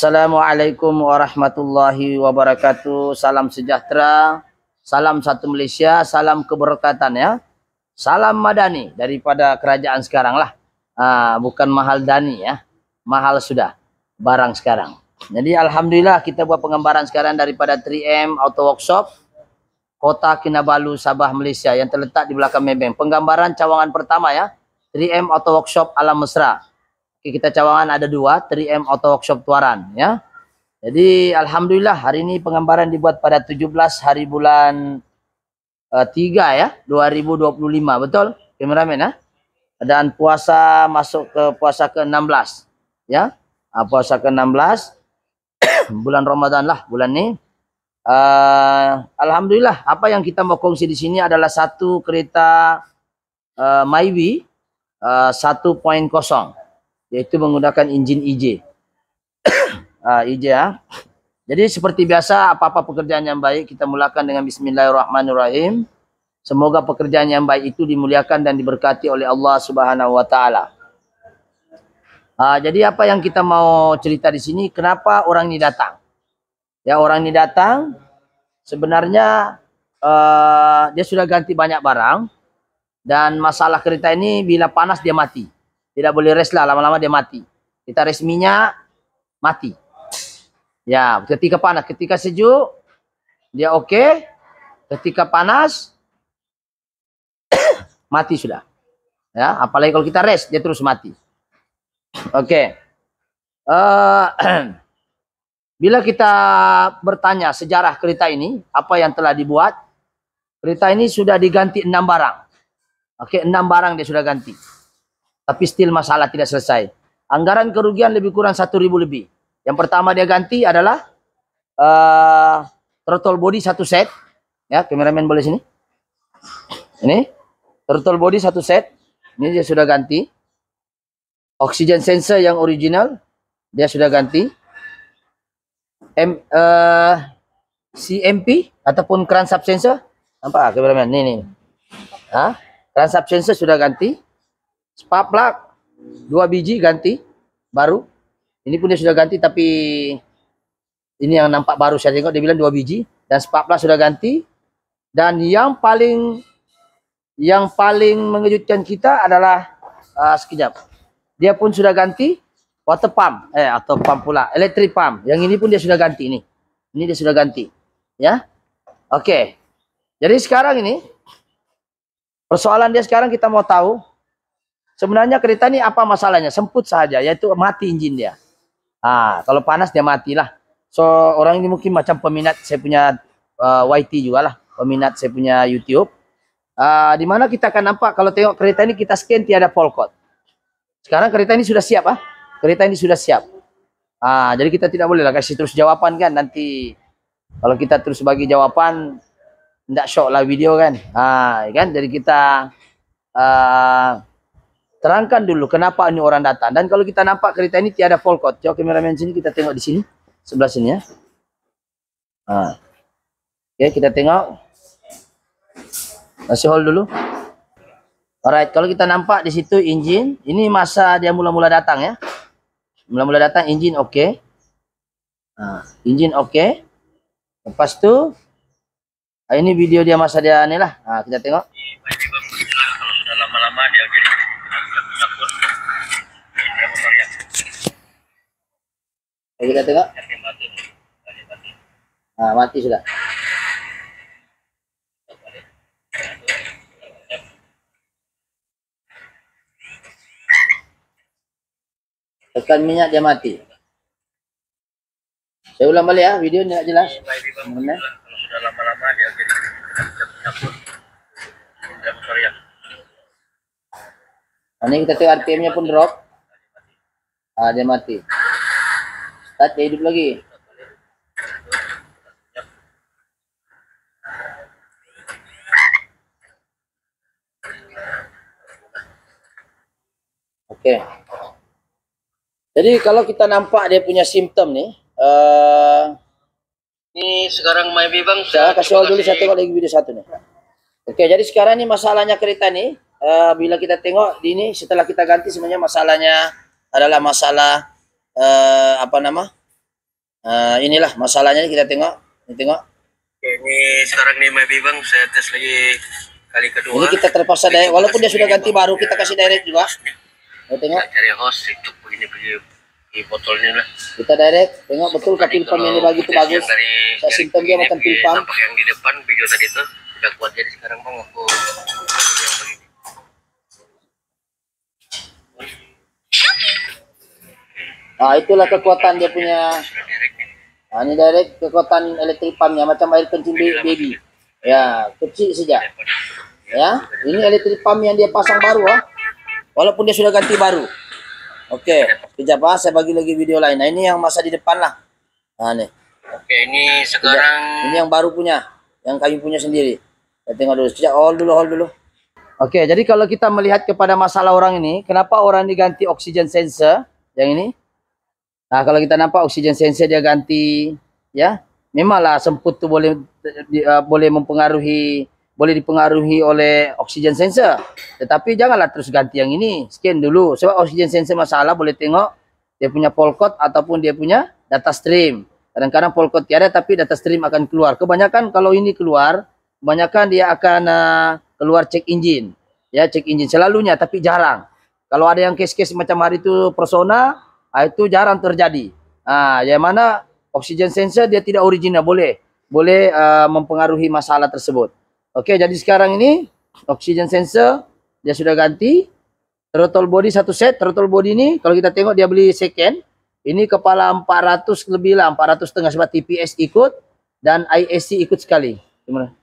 Assalamualaikum warahmatullahi wabarakatuh. Salam sejahtera, salam satu Malaysia, salam keberkatan ya. Salam madani daripada kerajaan sekarang lah. Bukan mahal dani ya. Mahal sudah barang sekarang. Jadi alhamdulillah kita buat penggambaran sekarang daripada 3M Auto Workshop Kota Kinabalu, Sabah, Malaysia yang terletak di belakang Maybank. Penggambaran cawangan pertama ya. 3M Auto Workshop Alam Mesra. Kita cawangan ada dua, 3M Auto Workshop Tuaran ya. Jadi alhamdulillah hari ini penggambaran dibuat pada 17 hari bulan 3 ya, 2025, betul kameramen ya. Dan puasa masuk ke puasa ke-16 ya. Puasa ke-16 bulan Ramadan lah bulan ini. Alhamdulillah apa yang kita mau kongsi di sini adalah satu kereta Myvi 1.0 yaitu menggunakan enjin EJ. EJ ya. Jadi seperti biasa apa-apa pekerjaan yang baik kita mulakan dengan bismillahirrahmanirrahim. Semoga pekerjaan yang baik itu dimuliakan dan diberkati oleh Allah Subhanahu wa taala. Jadi apa yang kita mau cerita di sini, kenapa orang ini datang? Ya, orang ini datang sebenarnya dia sudah ganti banyak barang dan masalah kereta ini bila panas dia mati. Tidak boleh rest lah, lama-lama dia mati. Kita rest minyak, mati. Ya, ketika panas, ketika sejuk, dia oke. Ketika panas, mati sudah. Ya, apalagi kalau kita rest, dia terus mati. Oke. Bila kita bertanya sejarah kereta ini, apa yang telah dibuat, kereta ini sudah diganti 6 barang. Oke, 6 barang dia sudah ganti. Tapi still masalah tidak selesai. Anggaran kerugian lebih kurang 1.000 lebih. Yang pertama dia ganti adalah throttle body satu set. Ya, kameramen boleh sini. Ini throttle body satu set. Ini dia sudah ganti. Oxygen sensor yang original dia sudah ganti. CMP ataupun crankshaft sensor. Nampak kameramen? Ini. Crankshaft sensor sudah ganti. Spark plug 2 biji ganti baru. Ini pun dia sudah ganti, tapi ini yang nampak baru saya tengok dia bilang 2 biji dan spark plug sudah ganti. Dan yang paling mengejutkan kita adalah sekejap. Dia pun sudah ganti water pump atau pump pula, electric pump. Yang ini pun dia sudah ganti ini. Ini dia sudah ganti. Ya. Oke. Jadi sekarang ini persoalan dia sekarang kita mau tahu sebenarnya kereta ini apa masalahnya? Semput saja, yaitu mati enjin dia. Kalau panas dia matilah. So orang ini mungkin macam peminat saya punya YT juga lah, peminat saya punya YouTube. Di mana kita akan nampak kalau tengok kereta ini kita scan tiada fault code. Sekarang kereta ini sudah siap Kereta ini sudah siap. Jadi kita tidak boleh lah kasih terus jawaban kan, nanti kalau kita terus bagi jawaban tidak shock lah video kan. Kan jadi kita terangkan dulu kenapa ini orang datang. Dan kalau kita nampak kereta ini tiada fault code. Coba kameramen sini kita tengok di sini. Sebelah sini ya. Oke, kita tengok. Masih hold dulu. Alright, kalau kita nampak di situ engine. Ini masa dia mula-mula datang ya. Mula-mula datang engine oke. Engine oke. Lepas tu. Ini video dia masa dia ni lah. Kita tengok. Kalau sudah lama-lama dia jadi kita tengok. Mati sudah. Tekan minyak dia mati. Saya ulang balik ya, video ni tak jelas. Kalau sudah lama-lama dia jadi ini kita tengok RPM-nya pun drop. Dia mati. Start dia hidup lagi. Oke. Jadi kalau kita nampak dia punya simptom ni, ini sekarang Myvi bang. Saya kasih awal dulu, saya tengok lagi video satu ni. Oke, jadi sekarang ni masalahnya kereta ni, bila kita tengok di ini setelah kita ganti sebenarnya masalahnya adalah masalah Inilah masalahnya, kita tengok. Ini tengok. Ini sekarang nih maybe bang, saya tes lagi kali kedua. Ini kita terpaksa direct, walaupun dia sudah ganti baru, kita kasih direct juga. Kita tengok. Kita cari host itu begini di botolnya lah. Kita direct, tengok betul ke pil pump yang dibagi itu bagus. Saya simpan dia makan pil pump. Nampak yang di depan video tadi tuh udah kuat, jadi sekarang bang aku yang begini. Nah, itulah kekuatan dia punya. Nah, ini direct kekuatan elektrik pumpnya macam air kencing baby. Ya, kecil saja. Ya, ini elektrik pump yang dia pasang baru, walaupun dia sudah ganti baru. Oke, kejap saya bagi lagi video lain. Nah, ini yang masa di depan lah. Nah, nih. Oke, ini sekarang ini yang baru punya, yang kami punya sendiri. Kita tengok dulu. Sejak hold dulu. Oke, jadi kalau kita melihat kepada masalah orang ini, kenapa orang diganti oxygen sensor yang ini? Nah, kalau kita nampak oxygen sensor dia ganti, ya, memanglah semput tu boleh dipengaruhi oleh oxygen sensor. Tetapi janganlah terus ganti yang ini, scan dulu. Sebab oxygen sensor masalah, boleh tengok dia punya polkot ataupun dia punya data stream. Kadang-kadang polkot tiada tapi data stream akan keluar. Kebanyakan kalau ini keluar, kebanyakan dia akan keluar check engine. Ya, check engine selalunya, tapi jarang. Kalau ada yang case-case macam hari itu Persona, itu jarang terjadi. Yang mana oxygen sensor dia tidak original, boleh mempengaruhi masalah tersebut. Oke, jadi sekarang ini oxygen sensor dia sudah ganti. Throttle body satu set. Throttle body ini kalau kita tengok dia beli second. Ini kepala 400 lebih lah, 400 setengah, sebab TPS ikut dan ISC ikut sekali. Gimana?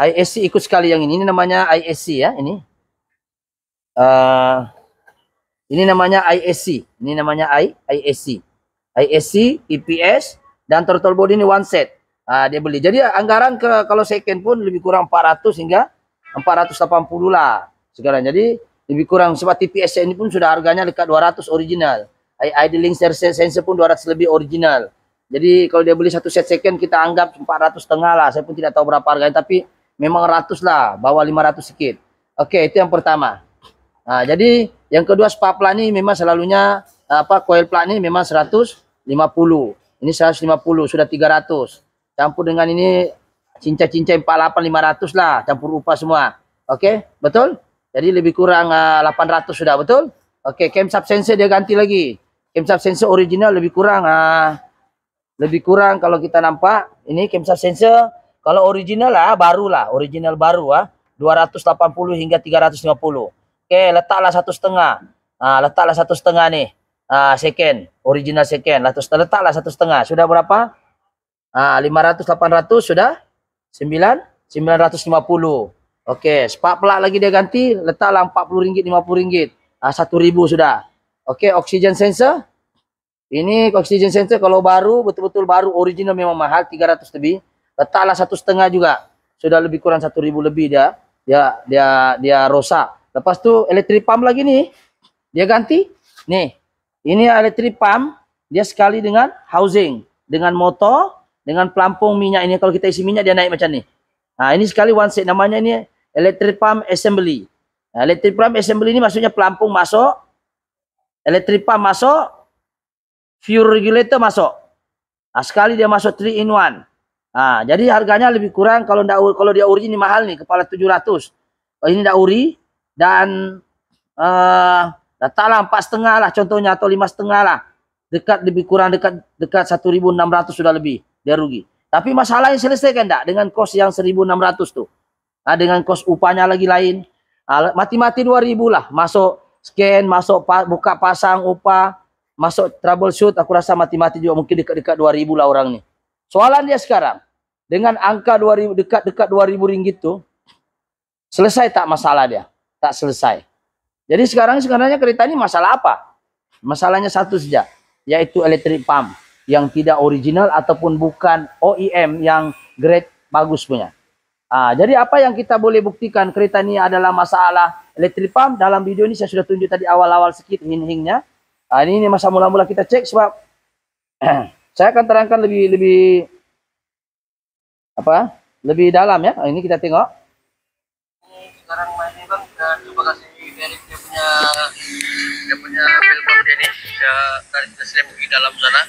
ISC ikut sekali yang ini namanya ISC ya, ini. Ini namanya ISC. Ini namanya ISC. ISC, TPS dan throttle body ini one set. Dia beli. Jadi anggaran kalau second pun lebih kurang 400 hingga 480 lah sekarang. Jadi lebih kurang, sebab TPS ini pun sudah harganya dekat 200 original. Idling sensor pun 200 lebih original. Jadi kalau dia beli satu set second, kita anggap 400 setengah lah. Saya pun tidak tahu berapa harganya, tapi memang 100 lah, bawah 500 sedikit. Oke, itu yang pertama. Jadi yang kedua, spark plug ini memang selalunya coil plug ini memang 150. Ini 150, sudah 300. Campur dengan ini cincai-cincai 48 500 lah, campur upah semua. Oke, betul? Jadi lebih kurang 800 sudah, betul? Oke, camshaft sensor dia ganti lagi. Camshaft sensor original lebih kurang kalau kita nampak ini camshaft sensor kalau original original baru 280 hingga 350. Oke, letaklah 1,5. Letaklah 1,5 nih. Second, original second. Letaklah 1,5. Sudah berapa? 500 800 sudah 950. Oke, spark plug lagi dia ganti, letaklah RM40 RM50. 1.000 sudah. Oke, oxygen sensor. Ini oxygen sensor kalau baru, betul-betul baru original memang mahal, 300 lebih. Letaklah 1,5 juga. Sudah lebih kurang 1.000 lebih dia rosak. Lepas tu electric pump lagi nih. Dia ganti. Nih. Ini electric pump, dia sekali dengan housing, dengan motor, dengan pelampung minyak ini. Kalau kita isi minyak dia naik macam ni. Ini sekali one set, namanya ini electric pump assembly. Electric pump assembly ini maksudnya pelampung masuk, electric pump masuk, fuel regulator masuk. Sekali dia masuk 3 in 1. Jadi harganya lebih kurang, kalau dia ori ini mahal nih, kepala 700. Ini ndak ori dan letaklah 4,5 lah contohnya, atau 5,5 lah. Lebih kurang dekat 1.600 sudah lebih, dia rugi. Tapi masalahnya selesai kan enggak dengan kos yang 1.600 tuh. Dengan kos upahnya lagi lain. Mati-mati 2.000 lah. Masuk scan, masuk buka pasang upah, masuk troubleshoot, aku rasa mati-mati juga mungkin dekat-dekat 2.000 lah orang nih. Soalan dia sekarang, dengan angka 2.000 dekat-dekat 2.000 ringgit tuh, selesai tak masalah dia? Tak selesai. Jadi sebenarnya kereta ini masalah apa? Masalahnya satu saja, yaitu electric pump yang tidak original ataupun bukan OEM yang grade bagus punya. Jadi apa yang kita boleh buktikan kereta ini adalah masalah electric pump? Dalam video ini saya sudah tunjuk tadi awal-awal sedikit hint-hintnya. Ini masa mula-mula kita cek, sebab saya akan terangkan lebih dalam ya. Ini kita tengok. Sekarang ini bang, kita coba kasih balik dia punya bel pump dia nih. saya tarik ke saya pergi dalam sana.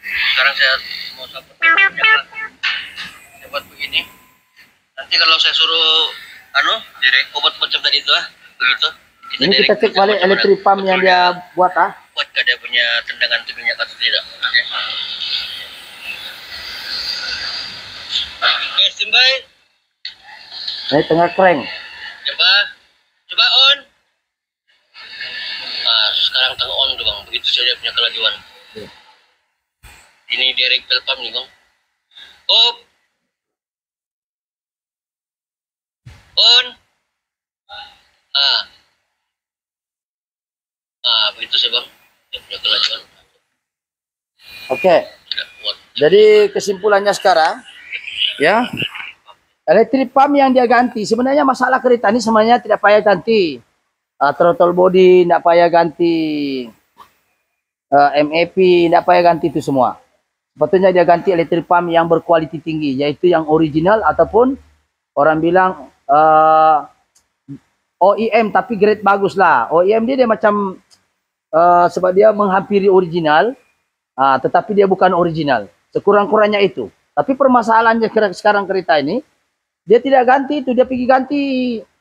Sekarang saya mau sampai saya buat begini. Nanti kalau saya suruh direct obat macam tadi itu begitu. Ini kita cek balik elektrik pump yang dia buat Kuatkah dia punya tendangan itu minyak atau tidak? Oke, standby. Ini tengah crank. Coba on. Sekarang tengah on tuh bang. Begitu saja punya kelajuan. Ini direct pump nih bang. Off. On. Begitu sih bang. Dia punya kelajuan. Oke. Jadi kesimpulannya sekarang, ya, elektrik pump yang dia ganti, sebenarnya masalah kereta ini sebenarnya tidak payah ganti. Throttle body, tidak payah ganti. MAP, tidak payah ganti itu semua. Sebetulnya dia ganti elektrik pump yang berkualiti tinggi, yaitu yang original ataupun orang bilang OEM tapi grade bagus lah. OEM dia macam sebab dia menghampiri original, tetapi dia bukan original. Sekurang-kurangnya itu. Tapi permasalahannya sekarang kereta ini, dia tidak ganti itu, dia pergi ganti.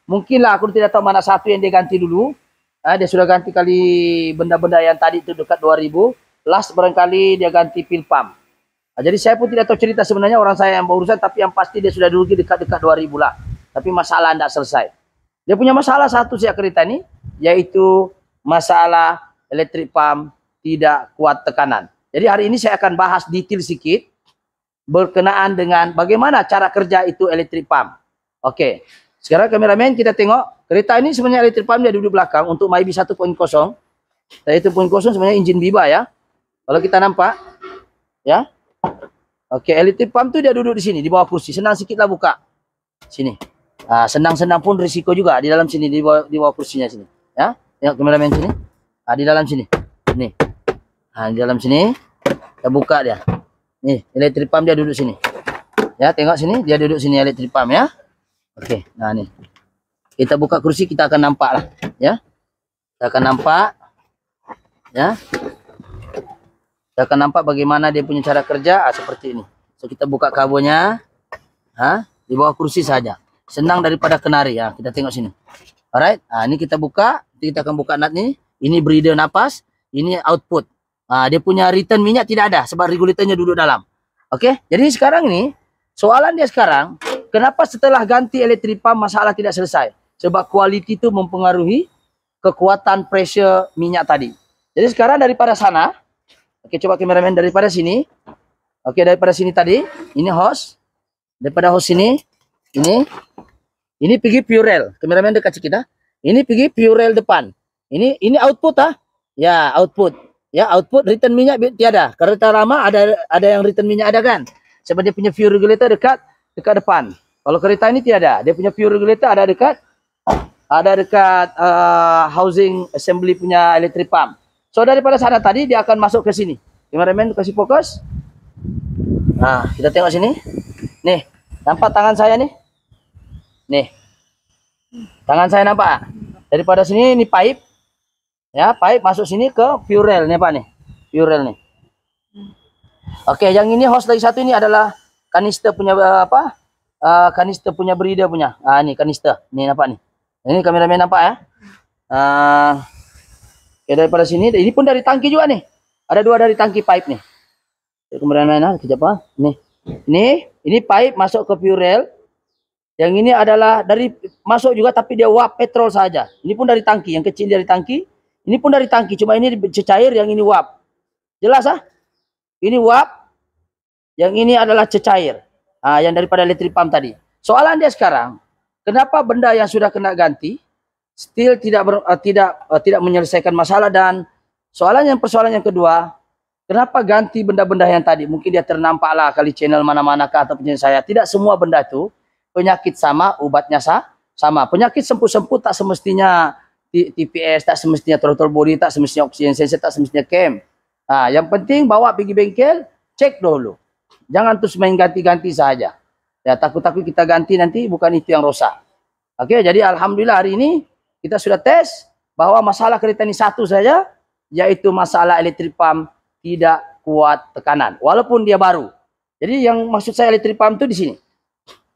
Mungkinlah aku tidak tahu mana satu yang dia ganti dulu. Dia sudah ganti kali benda-benda yang tadi itu dekat 2000. Last barangkali dia ganti pil pump. Jadi saya pun tidak tahu cerita sebenarnya orang saya yang berurusan, tapi yang pasti dia sudah dulu dekat-dekat 2000 lah. Tapi masalah tidak selesai. Dia punya masalah satu sih kereta ini, yaitu masalah elektrik pump tidak kuat tekanan. Jadi hari ini saya akan bahas detail sedikit berkenaan dengan bagaimana cara kerja itu elektrik pump. Oke. Sekarang kameramen kita tengok kereta ini sebenarnya elektrik pump dia duduk belakang untuk Mybi 1.0. Dan itu 1.0 sebenarnya engine Biba ya. Kalau kita nampak ya. Oke, elektrik pump tu dia duduk di sini di bawah kursi. Senang sikitlah buka. Sini. Senang-senang pun risiko juga di dalam sini di bawah kursinya sini. Ya. Tengok kameramen sini. Di dalam sini. Nih. Di dalam sini kita buka dia. Nih, elektrik pump dia duduk sini. Ya, tengok sini, dia duduk sini elektrik pump ya. Oke, nah nih. Kita buka kursi, kita akan nampak lah, ya. Kita akan nampak ya. Kita akan nampak bagaimana dia punya cara kerja seperti ini. So kita buka kabelnya. Di bawah kursi saja. Senang daripada kenari ya. Kita tengok sini. Alright. Ini kita buka, kita akan buka nut nih. Ini breather napas, ini output. Dia punya return minyak tidak ada sebab regulatornya duduk dalam. Oke, jadi sekarang ini soalan dia sekarang, kenapa setelah ganti elektrik pump masalah tidak selesai? Sebab quality itu mempengaruhi kekuatan pressure minyak tadi. Jadi sekarang daripada sana, oke coba kameramen daripada sini. Oke, daripada sini tadi, ini hose. Daripada hose sini, ini pergi pure rail. Kameramen dekat kita. Ini pergi pure rail depan. Ini output Ya, output. Ya, output return minyak tiada. Kereta lama ada yang return minyak ada kan? Sebab dia punya fuel regulator dekat depan. Kalau kereta ini tiada. Dia punya fuel regulator ada dekat housing assembly punya electric pump. So daripada sana tadi dia akan masuk ke sini. Kameramen kasih fokus. Kita tengok sini. Nih, nampak tangan saya nih? Nih. Tangan saya nampak? Daripada sini ini pipe. Ya, pipe masuk sini ke fuel rail nih Pak nih. Fuel rail nih. Oke, yang ini hose lagi satu ini adalah kanister punya kanister punya breeder punya. Ini kanister. Nih nampak nih. Ini kameramen nampak ya. Oke, daripada sini ini pun dari tangki juga nih. Ada dua dari tangki pipe nih. Kameramen kejap nih. Ini pipe masuk ke fuel rail. Yang ini adalah dari masuk juga tapi dia uap petrol saja. Ini pun dari tangki, yang kecil dari tangki. Ini pun dari tangki, cuma ini cecair, yang ini uap. Jelas Ini uap, yang ini adalah cecair. Yang daripada elektrik pump tadi. Soalan dia sekarang, kenapa benda yang sudah kena ganti still tidak menyelesaikan masalah, dan persoalan yang kedua, kenapa ganti benda-benda yang tadi? Mungkin dia ternampaklah kali channel mana-manakah atau punya saya. Tidak semua benda itu penyakit sama, obatnya sama. Penyakit semput-semput tak semestinya TPS, tak semestinya throttle body, tak semestinya oxygen sensor, tak semestinya cam. Yang penting bawa pergi bengkel, cek dulu. Jangan terus main ganti-ganti saja. Ya, takut-takut kita ganti nanti bukan itu yang rosak. Oke, jadi alhamdulillah hari ini kita sudah tes bahwa masalah kereta ini satu saja, yaitu masalah electric pump tidak kuat tekanan, walaupun dia baru. Jadi yang maksud saya electric pump itu di sini.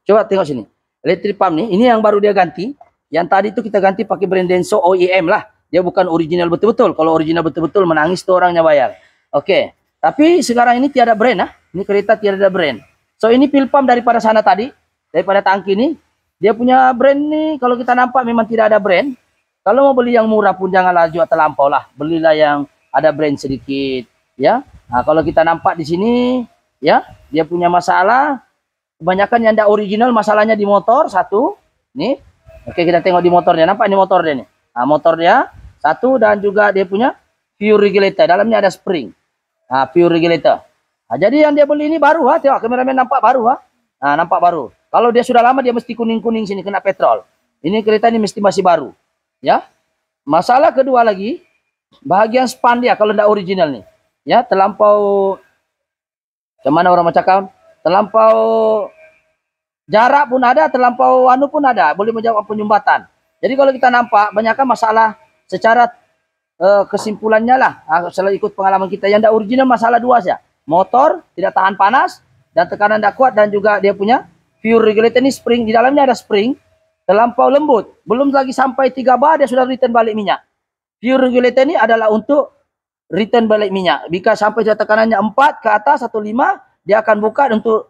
Coba tengok sini. Electric pump nih, ini yang baru dia ganti. Yang tadi itu kita ganti pakai brand Denso OEM lah. Dia bukan original betul-betul. Kalau original betul-betul menangis tuh orangnya bayar. Oke. Tapi sekarang ini tiada brand lah. Ini kereta tiada brand. So ini fuel pump daripada sana tadi, daripada tangki ini, dia punya brand nih. Kalau kita nampak memang tidak ada brand. Kalau mau beli yang murah pun janganlah jual terlampau lah. Belilah yang ada brand sedikit, ya. Nah, kalau kita nampak di sini, ya, dia punya masalah. Kebanyakan yang tidak original masalahnya di motor satu. Nih, oke kita tengok di motornya. Nampak ini motor dia nih. Nah, motor dia satu dan juga dia punya fuel regulator. Dalamnya ada spring. Nah, fuel regulator. Nah, jadi yang dia beli ini baru, ha. Tengok kameramen nampak baru, ha. Nah, nampak baru. Kalau dia sudah lama dia mesti kuning-kuning sini kena petrol. Ini kereta ini mesti masih baru, ya. Masalah kedua lagi, bahagian span dia kalau tidak original nih, ya, terlampau, kemana orang cakap, terlampau jarak pun ada, terlampau anu pun ada, boleh menjawab penyumbatan. Jadi kalau kita nampak banyakkan masalah secara kesimpulannya lah, setelah ikut pengalaman kita yang tidak original masalah dua saja, motor tidak tahan panas dan tekanan tidak kuat, dan juga dia punya fuel regulator ini spring, di dalamnya ada spring, terlampau lembut, belum lagi sampai 3 bar dia sudah return balik minyak. Fuel regulator ini adalah untuk return balik minyak. Jika sampai tekanannya 4 ke atas atau 5, dia akan buka untuk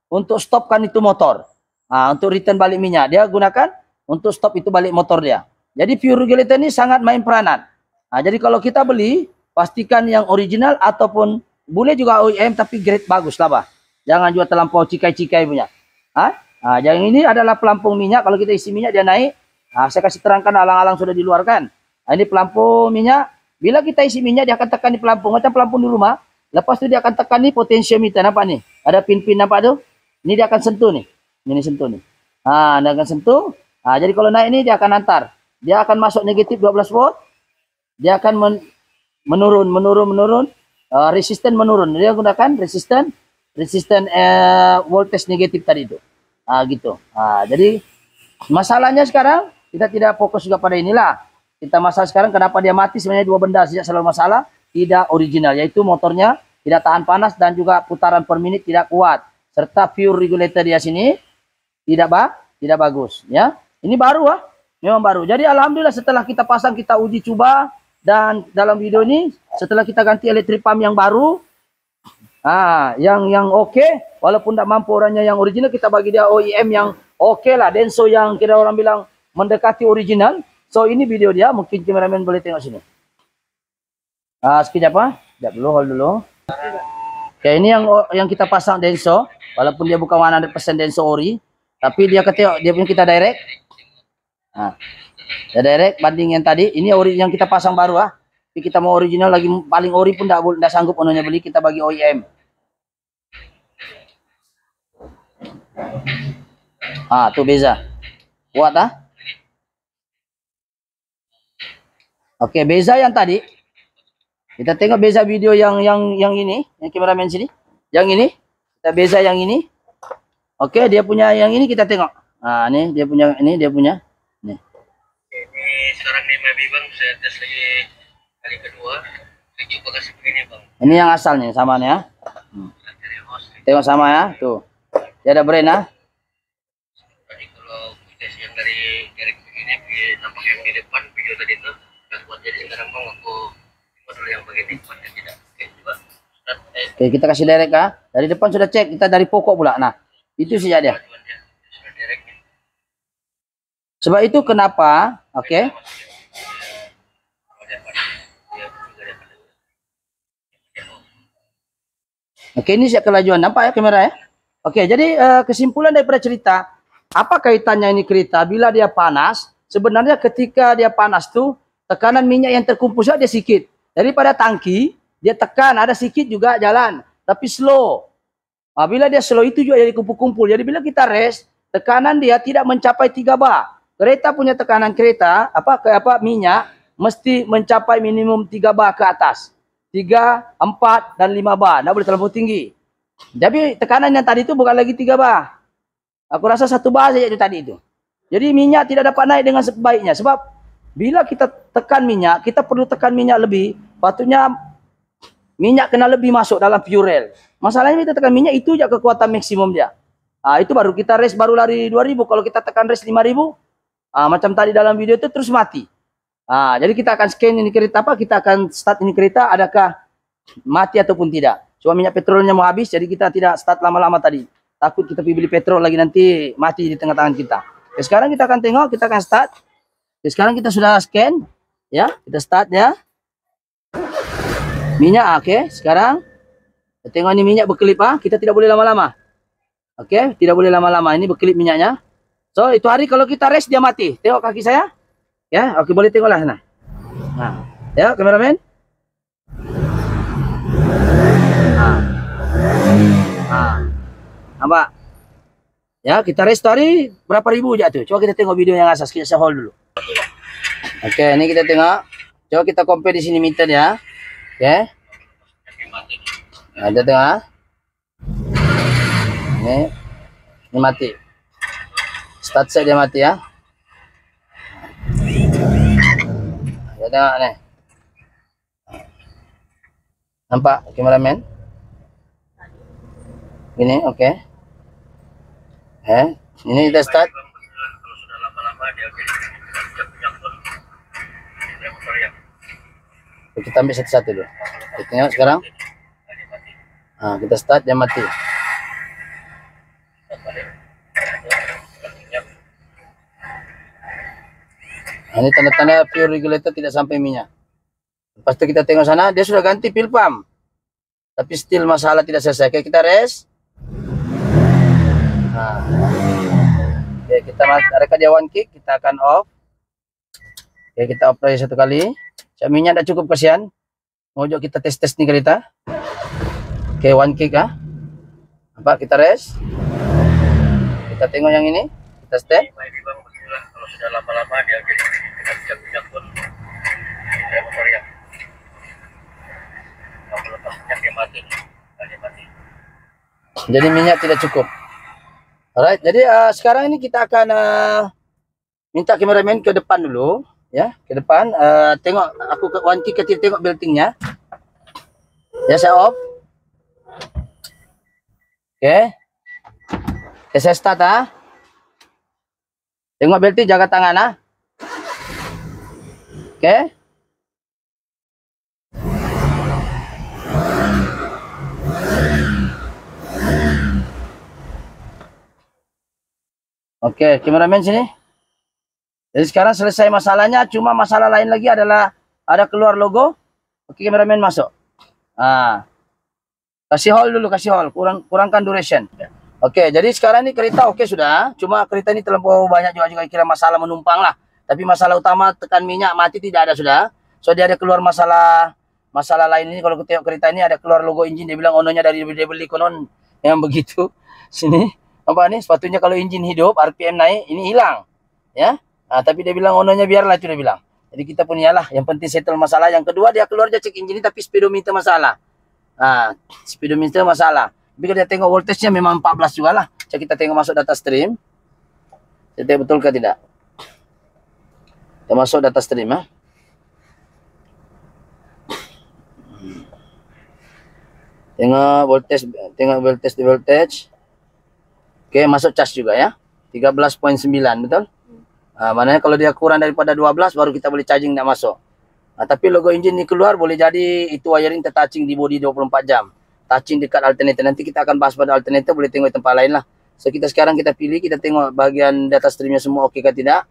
untuk stopkan itu motor. Untuk return balik minyak dia gunakan untuk stop itu balik motor dia. Jadi fuel regulator ini sangat main peranan. Jadi kalau kita beli, pastikan yang original ataupun boleh juga OEM tapi grade bagus lah, bah. Jangan jual terlampau cikai-cikai punya. Yang ini adalah pelampung minyak. Kalau kita isi minyak dia naik. Saya kasih terangkan alang-alang sudah di luar kan. Ini pelampung minyak. Bila kita isi minyak dia akan tekan di pelampung. Macam pelampung di rumah. Lepas tu dia akan tekan ni potentiometer. Nampak ni? Ada pin-pin nampak tu? Ini dia akan sentuh ni. Ini sentuh ni. Dia akan sentuh. Jadi kalau naik ni dia akan hantar. Dia akan masuk negatif 12 volt. Dia akan menurun. Resisten menurun. Dia gunakan resisten voltage negatif tadi itu. Gitu. Jadi masalahnya sekarang kita tidak fokus juga pada inilah. Kita masalah sekarang kenapa dia mati, sebenarnya dua benda sejak selalu masalah tidak original, yaitu motornya tidak tahan panas dan juga putaran per menit tidak kuat, serta fuel regulator dia sini tidak bagus, ya. Ini baru, memang baru. Jadi alhamdulillah setelah kita pasang, kita uji coba, dan dalam video ini setelah kita ganti electric pump yang baru, yang oke, walaupun tidak mampu orangnya yang original, kita bagi dia OEM yang oke lah, Denso yang kira orang bilang mendekati original. So ini video dia, mungkin kameramen boleh tengok sini. Sekejap, sekejap dulu, hold dulu. Oke, ini yang kita pasang Denso, walaupun dia bukan 100% Denso ori, tapi dia ketika dia punya kita direct. Dia direct banding yang tadi. Ini ori yang kita pasang baru, Tapi kita mau original lagi paling ori pun tidak sanggup ononya beli, kita bagi OEM. Tuh beza. Kuat, Oke, beza yang tadi. Kita tengok beza video yang ini, yang kameramen sini. Yang ini, kita beza yang ini. Oke, dia punya yang ini kita tengok. Ini dia punya, ini dia punya. Nih. Ini sekarang nih Bang, saya tes lagi kali kedua. Setuju pakai begini, Bang. Ini yang asalnya sama nih, Tengok sama ya, tuh. Dia ada brand, Tadi kalau tes yang dari begini, nampak yang di depan video tadi itu. Jadi sekarang Bang, aku model yang begini kuatnya tidak. Oke, coba. Oke, kita kasih direct, Dari depan sudah cek, kita dari pokok pula. Nah, itu saja dia. Sebab itu kenapa, oke. Oke, ini saya kelajuan, nampak ya kamera ya. Oke, jadi kesimpulan daripada cerita, apa kaitannya ini kereta bila dia panas? Sebenarnya ketika dia panas tuh tekanan minyak yang terkumpul dia sedikit. Daripada tangki, dia tekan ada sedikit juga jalan, tapi slow. Bila dia slow itu juga jadi kumpul-kumpul. Jadi bila kita rest, tekanan dia tidak mencapai 3 bar. Kereta punya tekanan minyak mesti mencapai minimum 3 bar ke atas. 3, 4 dan 5 bar. Tidak boleh terlalu tinggi. Jadi tekanan yang tadi itu bukan lagi 3 bar. Aku rasa 1 bar saja itu tadi itu. Jadi minyak tidak dapat naik dengan sebaiknya sebab Bila kita tekan minyak, kita perlu tekan minyak lebih. Patutnya minyak kena lebih masuk dalam fuel. Masalahnya kita tekan minyak itu aja kekuatan maksimum dia. Itu baru kita race baru lari 2000. Kalau kita tekan race 5000, macam tadi dalam video itu terus mati. Jadi kita akan scan ini kereta apa? Kita akan start ini kereta, adakah mati ataupun tidak. Cuma minyak petrolnya mau habis, jadi kita tidak start lama-lama tadi. Takut kita pergi beli petrol lagi nanti mati di tengah tangan kita. Sekarang kita akan tengok, kita akan start. Sekarang kita sudah scan, ya, kita start ya. Minyak, oke. Sekarang kita tengok ini minyak berkelip, kita tidak boleh lama-lama. Oke, tidak boleh lama-lama. Ini berkelip minyaknya. So itu hari kalau kita rest dia mati. Tengok kaki saya, ya. Oke, boleh tengoklah sana. Ya, kameramen. Nampak? Ya, kita rest hari berapa ribu aja tuh. Coba kita tengok video yang asas, kita hold dulu. Oke, ini kita tengok. Coba kita compare di sini meter ya. Oke. Ada tengah. Ini mati. Start set dia mati ya. Kita tengok nih. Nampak kameramen? Gini, oke. Ini kita start. Kalau sudah lama-lama dia Kita ambil satu-satu dulu. Kita tengok sekarang. Kita start dia mati. Ini tanda-tanda fuel regulator tidak sampai minyak. Lepas itu kita tengok sana, dia sudah ganti fuel pump. Tapi still masalah tidak selesai. Oke, kita rest. Oke, kita rekat dia 1 kick, kita akan off. Oke, kita off lagi 1 kali. Minyak tidak cukup, kasihan. Mojok kita tes nih kereta. Oke, 1 kick Nampak, kita rest. Kita tengok yang ini, kita step. Kalau sudah lama-lama dia jadi minyak pun dia motor ya. Kalau lepas minyak dia mati. Jadi minyak tidak cukup. Alright, jadi sekarang ini kita akan minta kameramen ke depan dulu, ya, ke depan. Tengok aku ke 1 kick kecil, tengok beltingnya. Ya, saya off. Oke. Saya start Tengok belting, jaga tangan Oke. Oke, kameramen sini. Jadi sekarang selesai masalahnya, cuma masalah lain lagi adalah ada keluar logo. Oke, kameramen masuk. Kasih hold dulu, kasih hold. Kurangkan duration. Oke, jadi sekarang ini kereta oke sudah. Cuma kereta ini terlampau banyak juga kira masalah menumpang lah. Tapi masalah utama tekan minyak mati tidak ada sudah. So dia ada keluar masalah lain ini. Kalau kita tengok kereta ini ada keluar logo engine. Dia bilang ononya dari dia beli konon yang begitu. Sini apa nih? Sepatutnya kalau engine hidup, RPM naik, ini hilang, ya. Tapi dia bilang ononya biarlah itu dia bilang. Jadi kita pun iyalah. Yang penting settle masalah. Yang kedua dia keluar dia cek engine ini tapi speedometer masalah. Speedometer masalah. Tapi kalau dia tengok voltage-nya memang 14 juga lah. Jadi kita tengok masuk data stream. Kita betul ke tidak? Kita masuk data stream Tengok voltage. Oke, masuk charge juga ya. 13.9 betul? Maknanya kalau dia kurang daripada 12 baru kita boleh charging tidak masuk. Tapi logo engine ini keluar boleh jadi itu wiring tertouching di body 24 jam. Touching dekat alternator. Nanti kita akan bahas pada alternator, boleh tengok di tempat lain lah. So kita sekarang kita pilih, kita tengok bagian data streamnya semua oke ke tidak.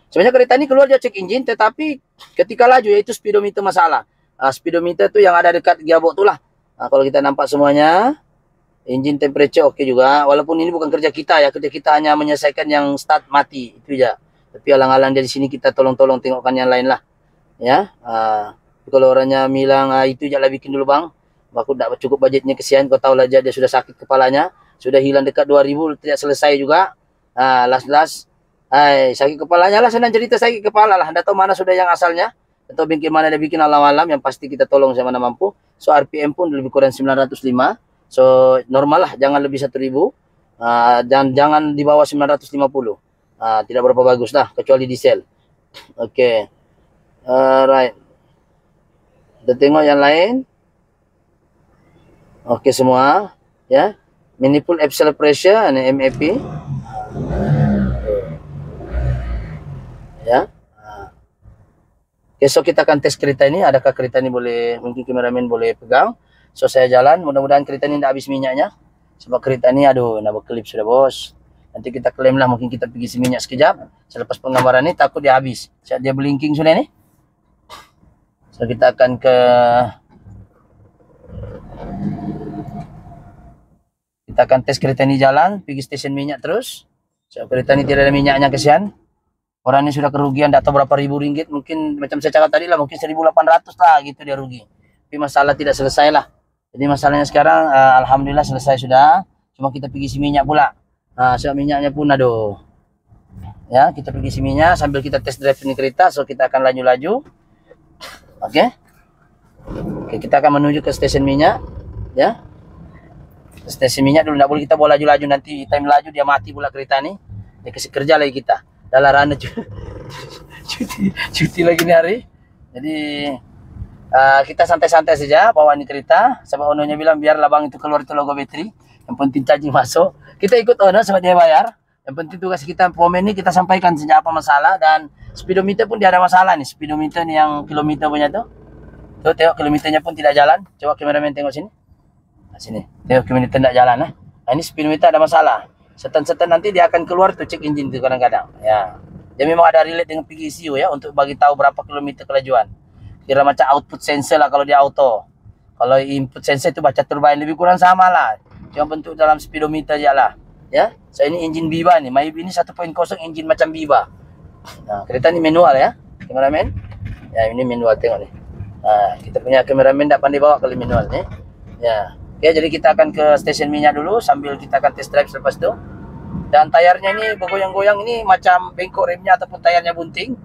Sebenarnya kereta ini keluar dia cek engine, tetapi ketika laju yaitu speedometer masalah. Speedometer tu yang ada dekat gearbox tu lah. Kalau kita nampak semuanya, engine temperature oke juga. Walaupun ini bukan kerja kita ya, kerja kita hanya menyelesaikan yang start mati itu aja. Tapi alang-alang dari sini kita tolong-tolong tengokkan yang lain lah. Ya, kalau orangnya bilang itu je lah bikin dulu bang. Aku tak cukup budgetnya, kesian. Kau tahu lah dia sudah sakit kepalanya. Sudah hilang dekat 2000, tidak selesai juga. Last. Sakit kepalanya lah, senang cerita sakit kepala lah. Anda tahu mana sudah yang asalnya. Atau bikin mana dia bikin alam-alam. Yang pasti kita tolong sama mana mampu. So RPM pun lebih kurang 905. So normal lah, jangan lebih 1000. Jangan di bawah 950. Tidak berapa bagus lah, kecuali diesel. Oke. Alright. Kita tengok yang lain. Okey semua, ya. Manifold axial pressure, ini MAP. Ya. Okay, so kita akan tes kereta ini. Adakah kereta ini boleh, mungkin kameramen boleh pegang. So saya jalan, mudah-mudahan kereta ini tidak habis minyaknya. Sebab kereta ini, aduh, nak berkelip sudah bos. Nanti kita klaim lah, mungkin kita pergi isi minyak sekejap. Selepas penggambaran ini, takut dia habis. Dia blinking sudah ni. So kita akan ke, kita akan tes kereta ini jalan, pergi stesen minyak terus. So kereta ini tidak ada minyaknya, kesian. Orang ini sudah kerugian, tak tahu berapa ribu ringgit. Mungkin macam saya cakap tadi lah, mungkin 1.800 lah gitu dia rugi. Tapi masalah tidak selesai lah. Jadi masalahnya sekarang, alhamdulillah selesai sudah. Cuma kita pergi isi minyak pula. So minyaknya pun aduh. Ya, kita pergi isi minyak sambil kita test drive ini kereta. So kita akan laju-laju. Oke. Oke, kita akan menuju ke stesen minyak. Ya. Stesen minyak dulu, tidak boleh kita bawa laju-laju, nanti time laju dia mati pula kereta ini. Dia kasih kerja lagi kita. Dalam rana cuti lagi nih hari. Jadi kita santai-santai saja bawa ini kereta. Sebab ononya bilang biarlah bang itu keluar itu logo bateri. Yang penting charging masuk. Kita ikut ono sebab dia bayar. Yang penting tugas kita pomen ini kita sampaikan sejak apa masalah, dan speedometer pun tidak ada masalah nih. Speedometer nih yang kilometer punya tuh. Tuh tengok kilometernya pun tidak jalan. Coba kameramen tengok sini. Nah, sini. Tengok kilometer tidak jalan. Nah ini speedometer ada masalah. Setan-setan nanti dia akan keluar tuh cek engine tuh kadang-kadang. Ya. Dia memang ada relate dengan PGCU ya untuk bagi tahu berapa kilometer kelajuan. Kira macam output sensor lah kalau dia auto. Kalau input sensor itu baca turbine, lebih kurang sama lah. Cuma bentuk dalam speedometer aja lah. Ya. So ini engine Biba nih. Maybe ini 1.0 engine macam Biba. Nah, kereta ini manual ya. Kameramen. Ya, ini manual tengok nih. Nah, kita punya kameramen tak pandai bawa kali manual nih. Ya. Oke, jadi kita akan ke stesen minyak dulu sambil kita akan test drive selepas itu. Dan tayarnya ini bergoyang-goyang, ini macam bengkok remnya ataupun tayarnya bunting.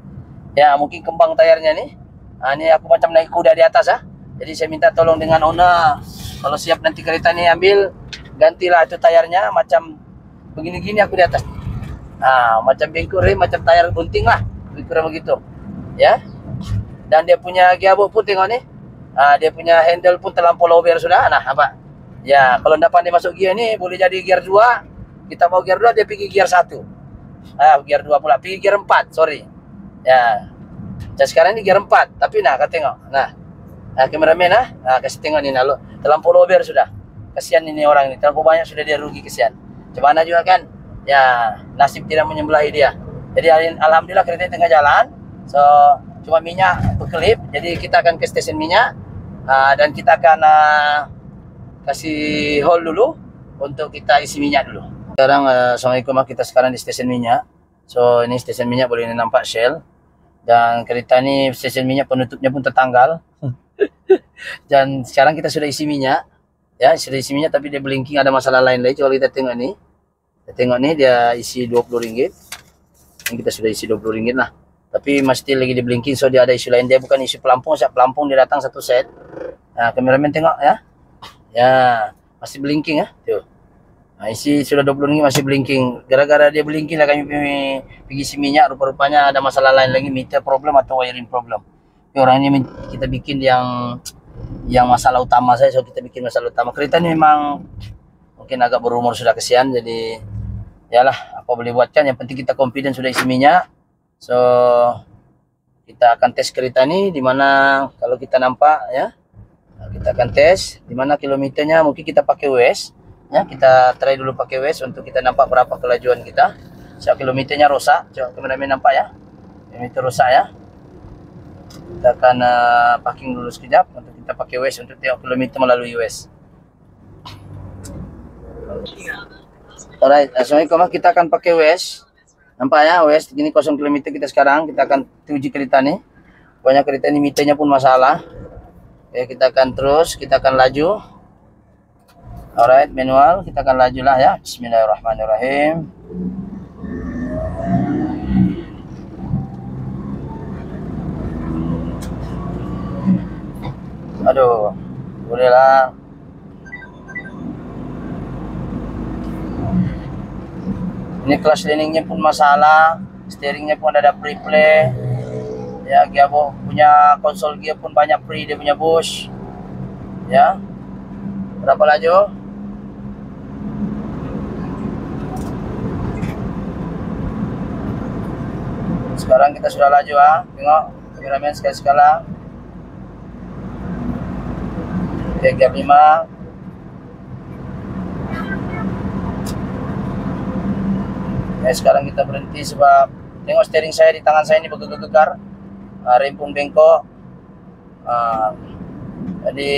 Ya, mungkin kembang tayarnya nih. Nah, ini aku macam naik kuda di atas ya. Jadi saya minta tolong dengan owner. Kalau siap nanti kereta ini ambil, gantilah itu tayarnya macam begini-gini aku di atas. Nah, macam bengkok rem, macam tayar bunting lah. Lebih kurang begitu. Ya. Dan dia punya gearbox pun tengok nih. Dia punya handle pun terlampau lower sudah. Nah, apa? Ya, kalau tidak pandai masuk gear ini boleh jadi gear 2. Kita mau gear 2 dia pergi gear 1. Gear 2 pula, pergi gear 4, sorry. Ya. Dan sekarang ini gear 4, tapi nah kau tengok. Nah, kameramen kasih tengok ni lalu. Terlampau lower sudah. Kasihan ini orang ini, terlampau banyak sudah dia rugi, kasihan. Cuma juga kan, ya nasib tidak menyembelahi dia. Jadi alhamdulillah kereta tengah jalan. So, cuma minyak berkelip. Jadi kita akan ke stesen minyak dan kita akan kasih hold dulu untuk kita isi minyak dulu. Sekarang assalamualaikum, kita sekarang di stesen minyak. So ini stesen minyak, boleh nampak Shell. Dan kereta ini stesen minyak penutupnya pun tertanggal. Dan sekarang kita sudah isi minyak. Ya, sudah isi minyak tapi dia blinking, ada masalah lain lagi. Coba kita tengok ni. Kita tengok ni dia isi RM20. Ini kita sudah isi RM20 lah. Tapi masih lagi di blinking, so dia ada isu lain. Dia bukan isu pelampung, siap pelampung dia datang satu set. Nah, kameramen tengok ya. Ya, masih blinking ya. Tuh. Nah, isi sudah RM20 masih blinking. Gara-gara dia blinking lah kami pergi isi minyak. Rupa-rupanya ada masalah lain lagi, meter problem atau wiring problem. Tapi orang ini kita bikin yang masalah utama saya, so kita bikin masalah utama. Kereta ini memang mungkin agak berumur sudah, kesian. Jadi yalah, apa boleh buatkan. Yang penting kita confident sudah isi minyak. So kita akan tes kereta ini, dimana kalau kita nampak ya. Kita akan tes di mana kilometernya, mungkin kita pakai Waze ya, kita try dulu pakai Waze untuk kita nampak berapa kelajuan kita. So kilometernya rosak, coba kameramen nampak ya, kilometer rosak ya. Kita akan parking dulu sekejap untuk kita pakai Waze untuk tengok kilometer melalui Waze. Alright, assalamualaikum, kita akan pakai Waze. Nampak ya Waze, ini 0 km kita sekarang, kita akan uji kereta nih. Banyak kereta ini meternya pun masalah. Oke, kita akan terus, kita akan laju. Alright, manual, kita akan laju lah ya. Bismillahirrahmanirrahim. Aduh, boleh lah. Ini kelas lining-nya pun masalah, steeringnya pun ada pre-play. Ya, gearbox punya konsol gear pun banyak free, dia punya bush. Ya. Berapa laju? Sekarang kita sudah laju, tengok kameramen sekali-sekala. Oke, gear 5. Sekarang kita berhenti sebab tengok steering saya di tangan saya ini bergegar-gegar, rem pun bengkok. Jadi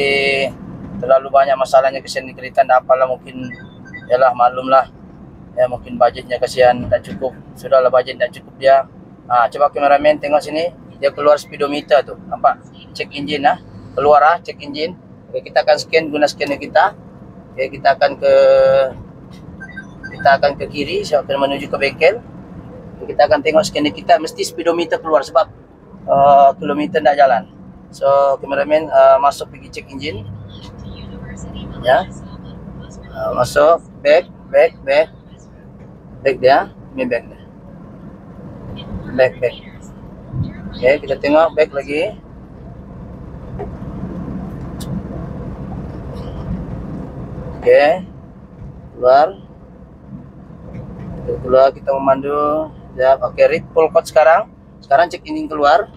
terlalu banyak masalahnya kesian di kereta, tidak apalah, mungkin yalah maklumlah ya, mungkin budgetnya kesian tak cukup, sudahlah budget tak cukup dia. Coba kameramen tengok sini, dia keluar speedometer tuh, nampak? Cek engine keluar cek engine. Oke, kita akan scan guna scanner kita. Oke, kita akan ke kiri, saya akan menuju ke bengkel. Kita akan tengok scanner kita, mesti speedometer keluar sebab kilometer tidak jalan. So kameramen masuk pergi cek engine, ya, masuk back dia, ini back. Oke, kita tengok back lagi. Oke, keluar kita memandu ya, pakai read full code. Sekarang cek engine keluar.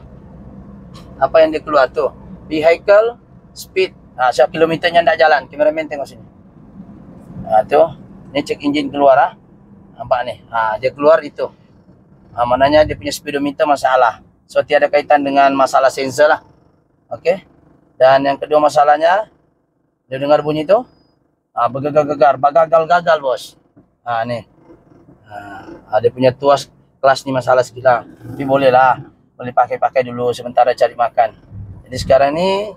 Apa yang dia keluar tuh? Vehicle speed. Siap kilometernya tidak jalan. Kameramen tengok sini. Tuh, ini cek engine keluar. Nampak nih. Dia keluar itu. Mananya dia punya speedometer masalah. So tiada kaitan dengan masalah sensor lah. Oke. Dan yang kedua masalahnya, dia dengar bunyi itu? Bergegar-gegar, gagal bos. Nih. Dia punya tuas kelas nih masalah sekitar. Tapi boleh lah. Boleh pakai dulu sementara cari makan. Jadi sekarang ini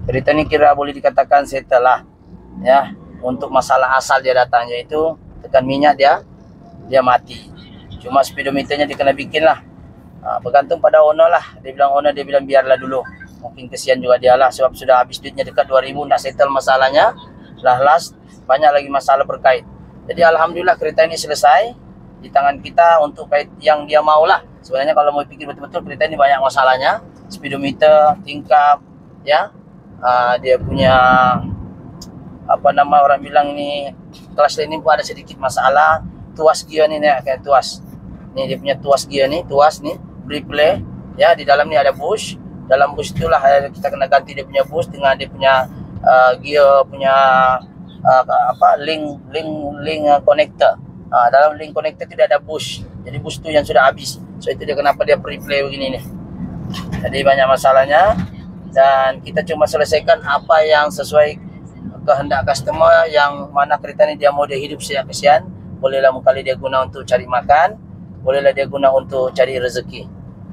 kereta ini kira boleh dikatakan settle lah. Ya, untuk masalah asal dia datang, yaitu tekan minyak dia mati. Cuma speedometernya dia kena bikin lah. Bergantung pada owner lah. Dia bilang biarlah dulu. Mungkin kesian juga dia lah sebab sudah habis duitnya dekat 2000 nak settle masalahnya. Last banyak lagi masalah berkait. Jadi alhamdulillah kereta ini selesai di tangan kita untuk kait yang dia mau lah. Sebenarnya kalau mau pikir betul-betul, kereta ini banyak masalahnya. Speedometer, tingkap, ya. Dia punya orang bilang ini kelas ini pun ada sedikit masalah. Tuas gear nih, kayak tuas. Ini dia punya tuas gear nih, replay. Ya, di dalam ini ada bush. Dalam bush itulah kita kena ganti dia punya bush dengan dia punya gear punya link connector. Dalam link connector tidak ada bush. Jadi bush itu yang sudah habis. So itu dia kenapa dia replay begini nih. Jadi banyak masalahnya dan kita cuma selesaikan apa yang sesuai kehendak customer, yang mana kereta ini dia mau dia hidup kesian. Bolehlah kali dia guna untuk cari makan, bolehlah dia guna untuk cari rezeki.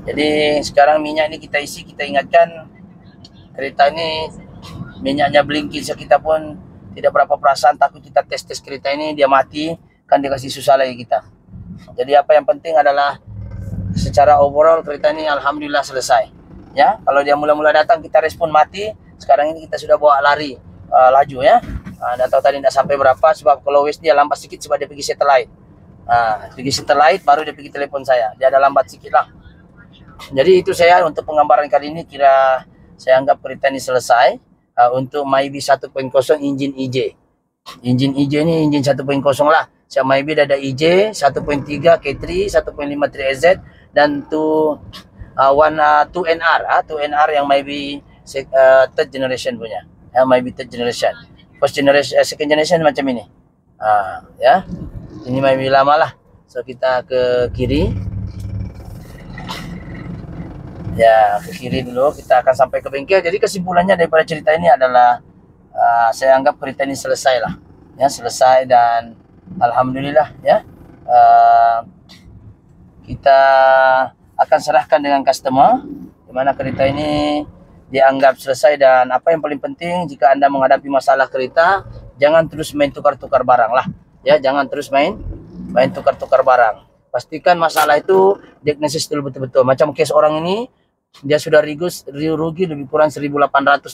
Jadi sekarang minyak ini kita isi, kita ingatkan kereta ini minyaknya blinking, kita pun tidak berapa perasaan, takut kita tes kereta ini dia mati, kan dia kasih susah lagi kita. Jadi apa yang penting adalah secara overall kereta ini alhamdulillah selesai. Ya, kalau dia mula-mula datang kita respon mati, sekarang ini kita sudah bawa lari, laju ya. Anda tahu tadi tidak sampai berapa sebab kalau wes dia lambat sedikit sebab dia pergi satellite. Pergi satellite baru dia pergi telepon saya. Dia ada lambat sedikit lah. Jadi itu saya untuk penggambaran kali ini, kira saya anggap kereta ini selesai. Untuk Myvi 1.0 engine EJ. Engine EJ ini engine 1.0 lah. Saya Myvi ada EJ 1.3 K3 1.5 3SZ dan 2NR 2NR yang Myvi third generation punya. Myvi third generation. First generation, second generation macam ini. Ya. Ini Myvi lama lah. So kita ke kiri. Ya, ke kiri dulu, kita akan sampai ke bengkel. Jadi kesimpulannya daripada cerita ini adalah saya anggap kereta ini selesai lah. Ya, selesai dan alhamdulillah ya. Kita akan serahkan dengan customer di mana kereta ini dianggap selesai. Dan apa yang paling penting, jika Anda menghadapi masalah kereta, jangan terus main tukar-tukar barang lah. Ya, jangan terus main tukar-tukar barang. Pastikan masalah itu diagnosis dulu betul-betul. Macam case orang ini, dia sudah rugi lebih kurang 1.800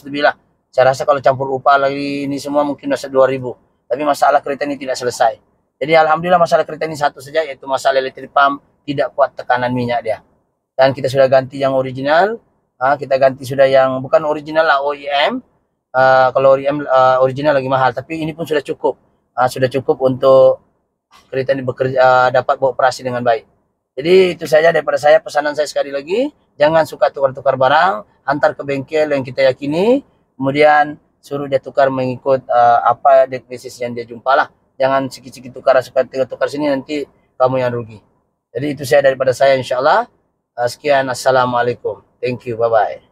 lebih lah. Saya rasa kalau campur upah lagi ini semua mungkin sudah 2.000. Tapi masalah kereta ini tidak selesai. Jadi alhamdulillah masalah kereta ini satu saja, yaitu masalah electric pump, tidak kuat tekanan minyak dia. dan kita sudah ganti yang original. Kita ganti sudah yang bukan original lah, OEM. Kalau OEM original lagi mahal, tapi ini pun sudah cukup. Sudah cukup untuk kereta ini bekerja, dapat beroperasi dengan baik. Jadi itu saja daripada saya. Pesanan saya sekali lagi, jangan suka tukar-tukar barang, hantar ke bengkel yang kita yakini, kemudian suruh dia tukar mengikut apa basis yang dia jumpa lah. Jangan sikit-sikit tukar, suka tukar sini, nanti kamu yang rugi. Jadi itu saya daripada saya, insya Allah. Sekian, assalamualaikum. Thank you, bye-bye.